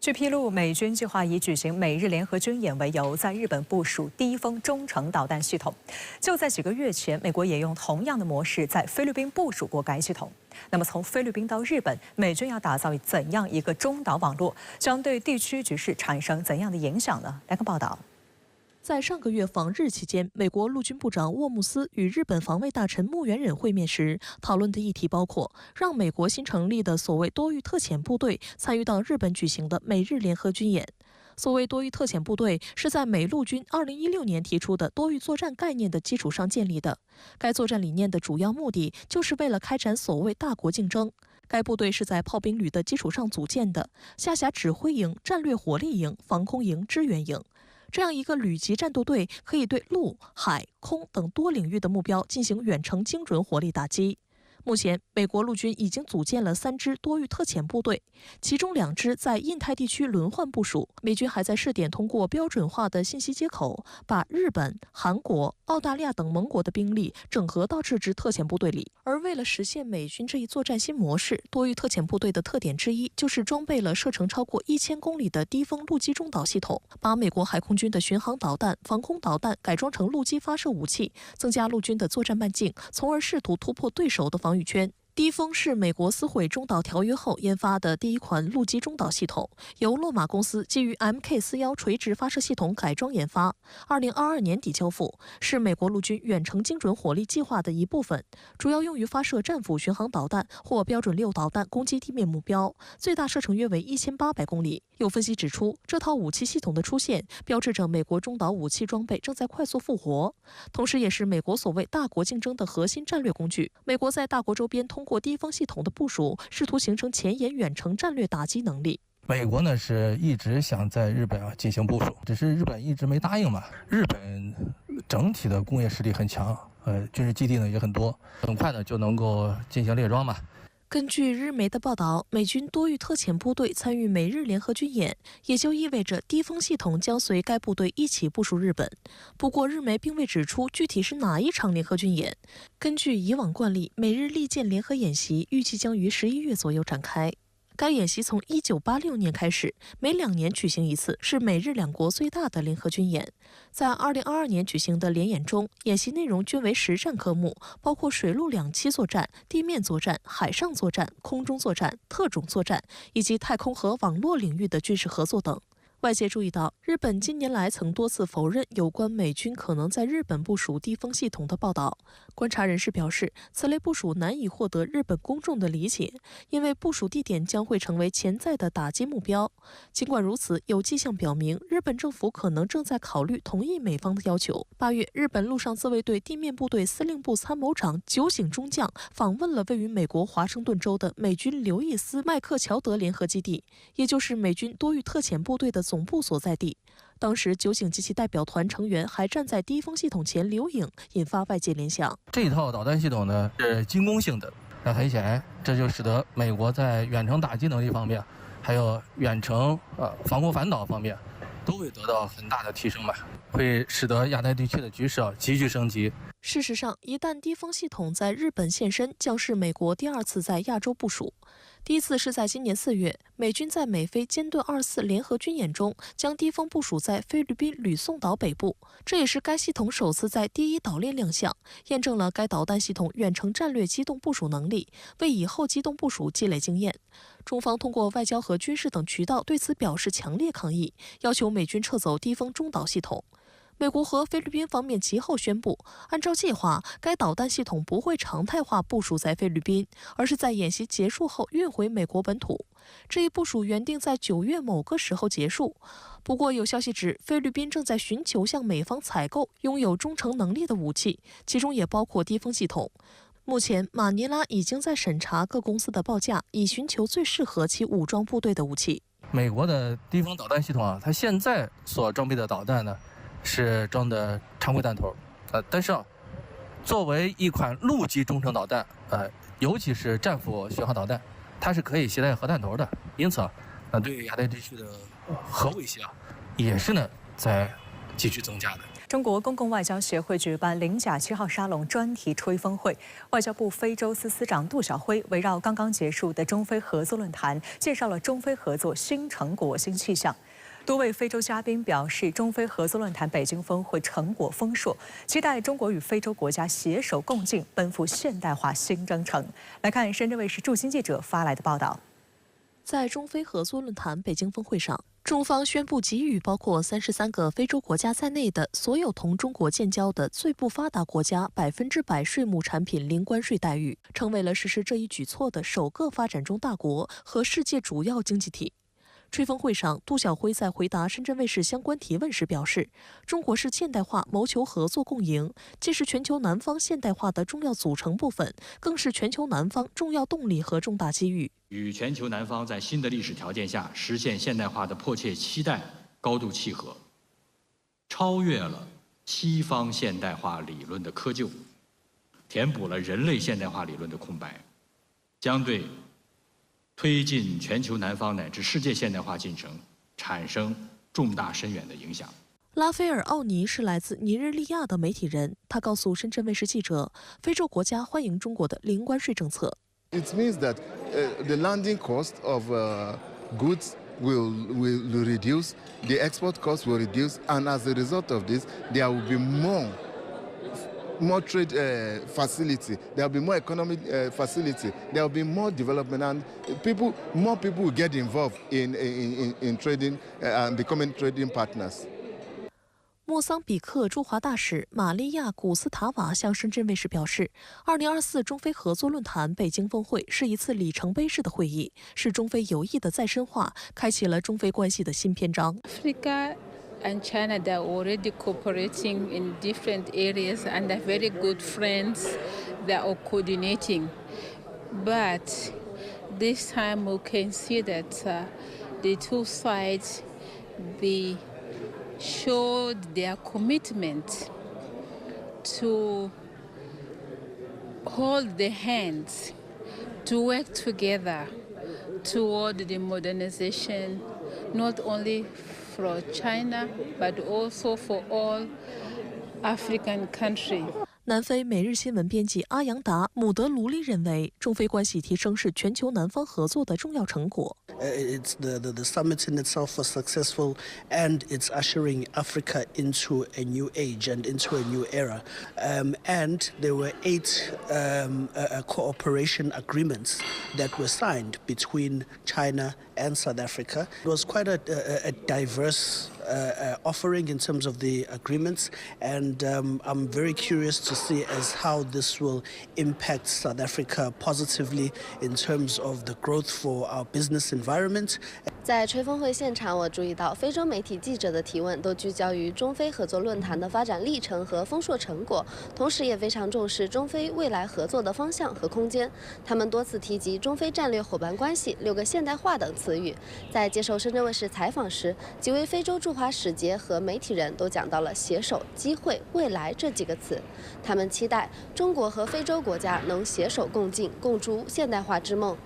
据披露，美军计划以举行美日联合军演为由，在日本部署低风中程导弹系统。就在几个月前，美国也用同样的模式在菲律宾部署过该系统。那么，从菲律宾到日本，美军要打造怎样一个中导网络，将对地区局势产生怎样的影响呢？来看报道。 在上个月访日期间，美国陆军部长沃姆斯与日本防卫大臣木原忍会面时，讨论的议题包括让美国新成立的所谓多域特遣部队参与到日本举行的美日联合军演。所谓多域特遣部队是在美陆军2016年提出的多域作战概念的基础上建立的。该作战理念的主要目的就是为了开展所谓大国竞争。该部队是在炮兵旅的基础上组建的，下辖指挥营、战略火力营、防空营、支援营。 这样一个旅级战斗队可以对陆、海、空等多领域的目标进行远程精准火力打击。目前，美国陆军已经组建了3支多域特遣部队，其中2支在印太地区轮换部署。美军还在试点通过标准化的信息接口，把日本、韩国、澳大利亚等盟国的兵力整合到这支特遣部队里。而为了实现美军这一作战新模式，多域特遣部队的特点之一就是装备了射程超过1000公里的低风陆基中导系统，把美国海空军的巡航导弹、防空导弹改装成陆基发射武器，增加陆军的作战半径，从而试图突破对手的防御圈。 低风是美国撕毁中导条约后研发的第一款陆基中导系统，由洛马公司基于 Mk41垂直发射系统改装研发，2022年底交付，是美国陆军远程精准火力计划的一部分，主要用于发射战斧巡航导弹或标准6导弹攻击地面目标，最大射程约为1800公里。有分析指出，这套武器系统的出现，标志着美国中导武器装备正在快速复活，同时也是美国所谓大国竞争的核心战略工具。美国在大国周边通过低风系统的部署，试图形成前沿远程战略打击能力。美国呢是一直想在日本进行部署，只是日本一直没答应嘛。日本整体的工业实力很强，军事基地呢也很多，很快呢就能够进行列装嘛。 根据日媒的报道，美军多域特遣部队参与美日联合军演，也就意味着低风系统将随该部队一起部署日本。不过，日媒并未指出具体是哪一场联合军演。根据以往惯例，美日利剑联合演习预计将于11月左右展开。 该演习从1986年开始，每2年举行一次，是美日两国最大的联合军演。在2022年举行的联演中，演习内容均为实战科目，包括水陆两栖作战、地面作战、海上作战、空中作战、特种作战以及太空和网络领域的军事合作等。 外界注意到，日本近年来曾多次否认有关美军可能在日本部署低风系统的报道。观察人士表示，此类部署难以获得日本公众的理解，因为部署地点将会成为潜在的打击目标。尽管如此，有迹象表明，日本政府可能正在考虑同意美方的要求。8月，日本陆上自卫队地面部队司令部参谋长酒井忠将访问了位于美国华盛顿州的美军刘易斯麦克乔德联合基地，也就是美军多域特遣部队的总部所在地。当时，酒井及其代表团成员还站在低风系统前留影，引发外界联想。这一套导弹系统呢是进攻性的，那很显然，这就使得美国在远程打击能力方面，还有远程防空反导方面，都会得到很大的提升吧，会使得亚太地区的局势急剧升级。 事实上，一旦低风系统在日本现身，将是美国第2次在亚洲部署。第一次是在今年4月，美军在美菲歼顿24联合军演中，将低风部署在菲律宾吕宋岛北部，这也是该系统首次在第1岛链亮相，验证了该导弹系统远程战略机动部署能力，为以后机动部署积累经验。中方通过外交和军事等渠道对此表示强烈抗议，要求美军撤走低风中导系统。 美国和菲律宾方面其后宣布，按照计划，该导弹系统不会常态化部署在菲律宾，而是在演习结束后运回美国本土。这一部署原定在9月某个时候结束。不过，有消息指，菲律宾正在寻求向美方采购拥有中程能力的武器，其中也包括低风系统。目前，马尼拉已经在审查各公司的报价，以寻求最适合其武装部队的武器。美国的低风导弹系统它现在所装备的导弹呢？ 是装的常规弹头，但是作为一款陆基中程导弹，尤其是战斧巡航导弹，它是可以携带核弹头的，因此对于亚太地区的核威胁也是在继续增加的。中国公共外交协会举办零假7号沙龙专题吹风会，外交部非洲司司长杜晓辉围绕刚刚结束的中非合作论坛，介绍了中非合作新成果、新气象。多位非洲嘉宾表示，中非合作论坛北京峰会成果丰硕，期待中国与非洲国家携手共进，奔赴现代化新征程。来看深圳卫视驻新记者发来的报道。在中非合作论坛北京峰会上，中方宣布给予包括33个非洲国家在内的所有同中国建交的最不发达国家100%税目产品零关税待遇，成为了实施这一举措的首个发展中大国和世界主要经济体。吹风会上，杜晓辉在回答深圳卫视相关提问时表示，中国式现代化谋求合作共赢，既是全球南方现代化的重要组成部分，更是全球南方重要动力和重大机遇。与全球南方在新的历史条件下实现现代化的迫切期待高度契合，超越了西方现代化理论的窠臼，填补了人类现代化理论的空白，将对推进全球南方乃至世界现代化进程产生重大深远的影响。拉斐尔·奥尼是来自尼日利亚的媒体人，他告诉深圳卫视记者，非洲国家欢迎中国的零关税政策。It means that the landing cost of goods will reduce, the export cost will reduce, and as a result of this, there will be more trade facility, there will be more economic facility, there will be more development, and more people will get involved in trading and becoming trading partners. 莫桑比克驻华大使玛利亚·古斯塔瓦向深圳卫视表示，2024中非合作论坛北京峰会是一次里程碑式的会议，是中非友谊的再深化，开启了中非关系的新篇章。Africa and China, they're already cooperating in different areas and they're very good friends. They're all coordinating. But this time we can see that the two sides, they showed their commitment to hold their hands, to work together toward the modernization, not only for China, but also for all African countries. 南非每日新闻编辑阿扬达·姆德卢利认为，中非关系提升是全球南方合作的重要成果。It's the summit in itself was successful, and it's ushering Africa into a new age and into a new era. And there were 8 cooperation agreements that were signed between China and South Africa. It was quite a diverse offering in terms of the agreements, and I'm very curious to see as how this will impact South Africa positively in terms of the growth for our business environment. 在吹风会现场，我注意到非洲媒体记者的提问都聚焦于中非合作论坛的发展历程和丰硕成果，同时也非常重视中非未来合作的方向和空间。他们多次提及中非战略伙伴关系、6个现代化等词语。在接受深圳卫视采访时，几位非洲驻华使节和媒体人都讲到了携手、机会、未来这几个词。他们期待中国和非洲国家能携手共进，共筑现代化之梦。